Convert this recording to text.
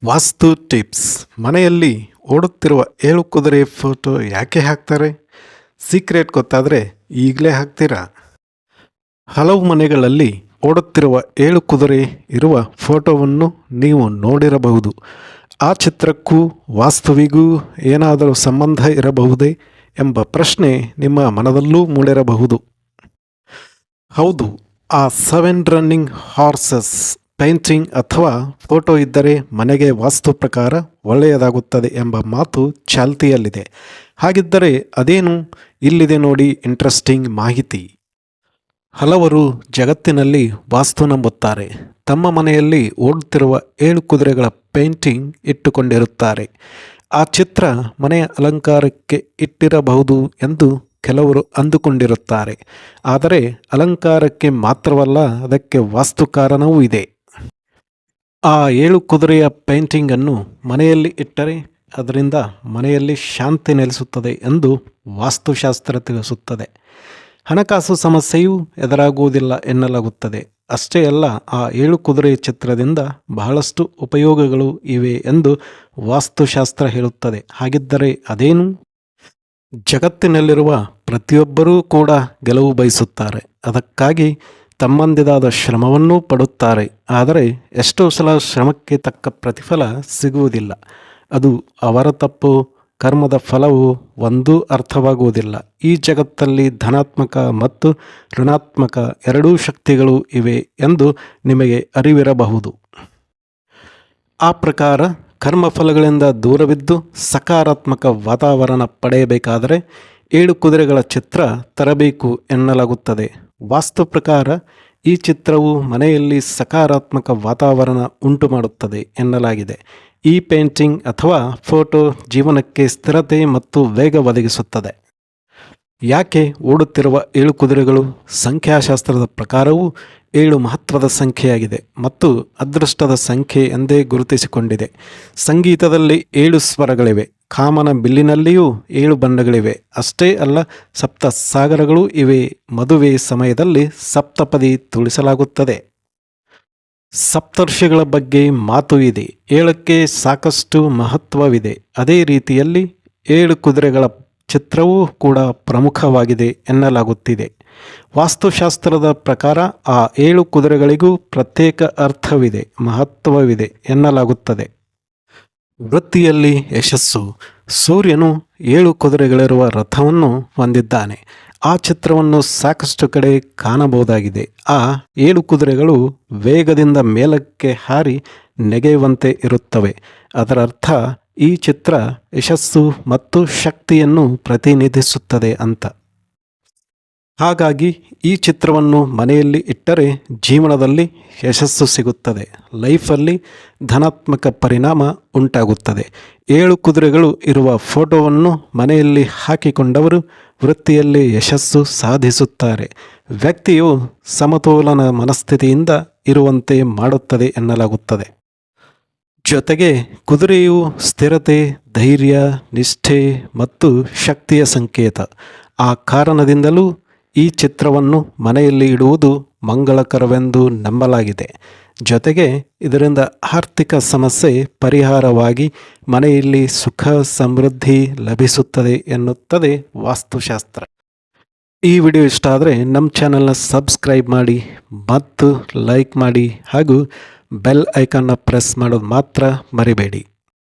ವಾಸ್ತು tips. ಮನೆಯಲ್ಲಿ ಓಡುತ್ತಿರುವ 7 ಕುದುರೆ photo ಯಾಕೆ ಹಾಕ್ತಾರೆ? ಸೀಕ್ರೆಟ್ ಗೊತ್ತಾದರೆ ಈಗಲೇ ಹಾಕ್ತೀರಾ? ಹಲವು ಮನೆಗಳಲ್ಲಿ ಓಡುತ್ತಿರುವ 7 ಕುದುರೆ ಇರುವ ಫೋಟೋವನ್ನು ನೀವು ನೋಡಿರಬಹುದು. ಆ ಚಿತ್ರಕ್ಕೂ ವಾಸ್ತುವಿಗೂ ಏನಾದರೂ ಸಂಬಂಧ ಇರಬಹುದೇ ಎಂಬ ಪ್ರಶ್ನೆ ನಿಮ್ಮ ಮನದಲ್ಲೂ ಮೂಡಿರಬಹುದು. ಹೌದು, ಆ 7 ರನ್ನಿಂಗ್ ಹಾರ್ಸಸ್ ಪೇಂಟಿಂಗ್ ಅಥವಾ ಫೋಟೋ ಇದ್ದರೆ ಮನೆಗೆ ವಾಸ್ತು ಪ್ರಕಾರ ಒಳ್ಳೆಯದಾಗುತ್ತದೆ ಎಂಬ ಮಾತು ಚಾಲ್ತಿಯಲ್ಲಿದೆ. ಹಾಗಿದ್ದರೆ ಅದೇನು? ಇಲ್ಲಿದೆ ನೋಡಿ ಇಂಟ್ರೆಸ್ಟಿಂಗ್ ಮಾಹಿತಿ. ಹಲವರು ಜಗತ್ತಿನಲ್ಲಿ ವಾಸ್ತು ನಂಬುತ್ತಾರೆ. ತಮ್ಮ ಮನೆಯಲ್ಲಿ ಓಡುತ್ತಿರುವ 7 ಕುದುರೆಗಳ ಪೇಂಟಿಂಗ್ ಇಟ್ಟುಕೊಂಡಿರುತ್ತಾರೆ. ಆ ಚಿತ್ರ ಮನೆಯ ಅಲಂಕಾರಕ್ಕೆ ಇಟ್ಟಿರಬಹುದು ಎಂದು ಕೆಲವರು ಅಂದುಕೊಂಡಿರುತ್ತಾರೆ. ಆದರೆ ಅಲಂಕಾರಕ್ಕೆ ಮಾತ್ರವಲ್ಲ, ಅದಕ್ಕೆ ವಾಸ್ತು ಕಾರಣವೂ ಇದೆ. ಆ 7 ಕುದುರೆಯ ಪೇಂಟಿಂಗನ್ನು ಮನೆಯಲ್ಲಿ ಇಟ್ಟರೆ ಅದರಿಂದ ಮನೆಯಲ್ಲಿ ಶಾಂತಿ ನೆಲೆಸುತ್ತದೆ ಎಂದು ವಾಸ್ತುಶಾಸ್ತ್ರ ತಿಳಿಸುತ್ತದೆ. ಹಣಕಾಸು ಸಮಸ್ಯೆಯೂ ಎದುರಾಗುವುದಿಲ್ಲ ಎನ್ನಲಾಗುತ್ತದೆ. ಅಷ್ಟೇ ಅಲ್ಲ, ಆ 7 ಕುದುರೆ ಚಿತ್ರದಿಂದ ಬಹಳಷ್ಟು ಉಪಯೋಗಗಳು ಇವೆ ಎಂದು ವಾಸ್ತುಶಾಸ್ತ್ರ ಹೇಳುತ್ತದೆ. ಹಾಗಿದ್ದರೆ ಅದೇನು? ಜಗತ್ತಿನಲ್ಲಿರುವ ಪ್ರತಿಯೊಬ್ಬರೂ ಕೂಡ ಗೆಲುವು ಬಯಸುತ್ತಾರೆ. ಅದಕ್ಕಾಗಿ ತಮ್ಮಂದಿದಾದ ಶ್ರಮವನ್ನೂ ಪಡುತ್ತಾರೆ. ಆದರೆ ಎಷ್ಟೋ ಸಲ ಶ್ರಮಕ್ಕೆ ತಕ್ಕ ಪ್ರತಿಫಲ ಸಿಗುವುದಿಲ್ಲ. ಅದು ಅವರ ತಪ್ಪು, ಕರ್ಮದ ಫಲವು ಒಂದೂ ಅರ್ಥವಾಗುವುದಿಲ್ಲ. ಈ ಜಗತ್ತಲ್ಲಿ ಧನಾತ್ಮಕ ಮತ್ತು ಋಣಾತ್ಮಕ ಎರಡೂ ಶಕ್ತಿಗಳು ಇವೆ ಎಂದು ನಿಮಗೆ ಅರಿವಿರಬಹುದು. ಆ ಪ್ರಕಾರ ಕರ್ಮಫಲಗಳಿಂದ ದೂರವಿದ್ದು ಸಕಾರಾತ್ಮಕ ವಾತಾವರಣ ಪಡೆಯಬೇಕಾದರೆ 7 ಕುದುರೆಗಳ ಚಿತ್ರ ತರಬೇಕು ಎನ್ನಲಾಗುತ್ತದೆ. ವಾಸ್ತು ಪ್ರಕಾರ ಈ ಚಿತ್ರವು ಮನೆಯಲ್ಲಿ ಸಕಾರಾತ್ಮಕ ವಾತಾವರಣ ಉಂಟು ಮಾಡುತ್ತದೆ ಎನ್ನಲಾಗಿದೆ. ಈ ಪೇಂಟಿಂಗ್ ಅಥವಾ ಫೋಟೋ ಜೀವನಕ್ಕೆ ಸ್ಥಿರತೆ ಮತ್ತು ವೇಗ ಒದಗಿಸುತ್ತದೆ. ಯಾಕೆ ಓಡುತ್ತಿರುವ 7 ಕುದುರೆಗಳು? ಸಂಖ್ಯಾಶಾಸ್ತ್ರದ ಪ್ರಕಾರವೂ 7 ಮಹತ್ವದ ಸಂಖ್ಯೆಯಾಗಿದೆ ಮತ್ತು ಅದೃಷ್ಟದ ಸಂಖ್ಯೆ ಎಂದೇ ಗುರುತಿಸಿಕೊಂಡಿದೆ. ಸಂಗೀತದಲ್ಲಿ 7 ಸ್ವರಗಳಿವೆ. ಕಾಮನ ಬಿಲ್ಲಿನಲ್ಲಿಯೂ 7 ಬಣ್ಣಗಳಿವೆ. ಅಷ್ಟೇ ಅಲ್ಲ, ಸಪ್ತ ಸಾಗರಗಳೂ ಇವೆ. ಮದುವೆ ಸಮಯದಲ್ಲಿ ಸಪ್ತಪದಿ ತುಳಿಸಲಾಗುತ್ತದೆ. ಸಪ್ತರ್ಷಿಗಳ ಬಗ್ಗೆ ಮಾತು ಇದೆ. 7ಕ್ಕೆ ಸಾಕಷ್ಟು ಮಹತ್ವವಿದೆ. ಅದೇ ರೀತಿಯಲ್ಲಿ 7 ಕುದುರೆಗಳ ಚಿತ್ರವೂ ಕೂಡ ಪ್ರಮುಖವಾಗಿದೆ ಎನ್ನಲಾಗುತ್ತಿದೆ. ವಾಸ್ತುಶಾಸ್ತ್ರದ ಪ್ರಕಾರ ಆ 7 ಕುದುರೆಗಳಿಗೂ ಪ್ರತ್ಯೇಕ ಅರ್ಥವಿದೆ, ಮಹತ್ವವಿದೆ ಎನ್ನಲಾಗುತ್ತದೆ. ವೃತ್ತಿಯಲ್ಲಿ ಯಶಸ್ಸು. ಸೂರ್ಯನು 7 ಕುದುರೆಗಳಿರುವ ರಥವನ್ನು ಹೊಂದಿದ್ದಾನೆ. ಆ ಚಿತ್ರವನ್ನು ಸಾಕಷ್ಟು ಕಡೆ ಕಾಣಬಹುದಾಗಿದೆ. ಆ 7 ಕುದುರೆಗಳು ವೇಗದಿಂದ ಮೇಲಕ್ಕೆ ಹಾರಿ ನೆಗೆಯುವಂತೆ ಇರುತ್ತವೆ. ಅದರ ಅರ್ಥ ಈ ಚಿತ್ರ ಯಶಸ್ಸು ಮತ್ತು ಶಕ್ತಿಯನ್ನು ಪ್ರತಿನಿಧಿಸುತ್ತದೆ ಅಂತ. ಹಾಗಾಗಿ ಈ ಚಿತ್ರವನ್ನು ಮನೆಯಲ್ಲಿ ಇಟ್ಟರೆ ಜೀವನದಲ್ಲಿ ಯಶಸ್ಸು ಸಿಗುತ್ತದೆ, ಲೈಫಲ್ಲಿ ಧನಾತ್ಮಕ ಪರಿಣಾಮ ಉಂಟಾಗುತ್ತದೆ. 7 ಕುದುರೆಗಳು ಇರುವ ಫೋಟೋವನ್ನು ಮನೆಯಲ್ಲಿ ಹಾಕಿಕೊಂಡವರು ವೃತ್ತಿಯಲ್ಲಿ ಯಶಸ್ಸು ಸಾಧಿಸುತ್ತಾರೆ. ವ್ಯಕ್ತಿಯು ಸಮತೋಲನ ಮನಸ್ಥಿತಿಯಿಂದ ಇರುವಂತೆ ಮಾಡುತ್ತದೆ ಎನ್ನಲಾಗುತ್ತದೆ. ಜೊತೆಗೆ ಕುದುರೆಯು ಸ್ಥಿರತೆ, ಧೈರ್ಯ, ನಿಷ್ಠೆ ಮತ್ತು ಶಕ್ತಿಯ ಸಂಕೇತ. ಆ ಕಾರಣದಿಂದಲೂ ಈ ಚಿತ್ರವನ್ನು ಮನೆಯಲ್ಲಿ ಇಡುವುದು ಮಂಗಳಕರವೆಂದು ನಂಬಲಾಗಿದೆ. ಜೊತೆಗೆ ಇದರಿಂದ ಆರ್ಥಿಕ ಸಮಸ್ಯೆ ಪರಿಹಾರವಾಗಿ ಮನೆಯಲ್ಲಿ ಸುಖ ಸಮೃದ್ಧಿ ಲಭಿಸುತ್ತದೆ ಎನ್ನುತ್ತದೆ ವಾಸ್ತುಶಾಸ್ತ್ರ. ಈ ವಿಡಿಯೋ ಇಷ್ಟ ಆದರೆ ನಮ್ಮ ಚಾನಲ್ನ ಸಬ್ಸ್ಕ್ರೈಬ್ ಮಾಡಿ ಮತ್ತು ಲೈಕ್ ಮಾಡಿ ಹಾಗೂ ಬೆಲ್ ಐಕಾನ್ನ ಪ್ರೆಸ್ ಮಾಡೋದು ಮಾತ್ರ ಮರಿಬೇಡಿ.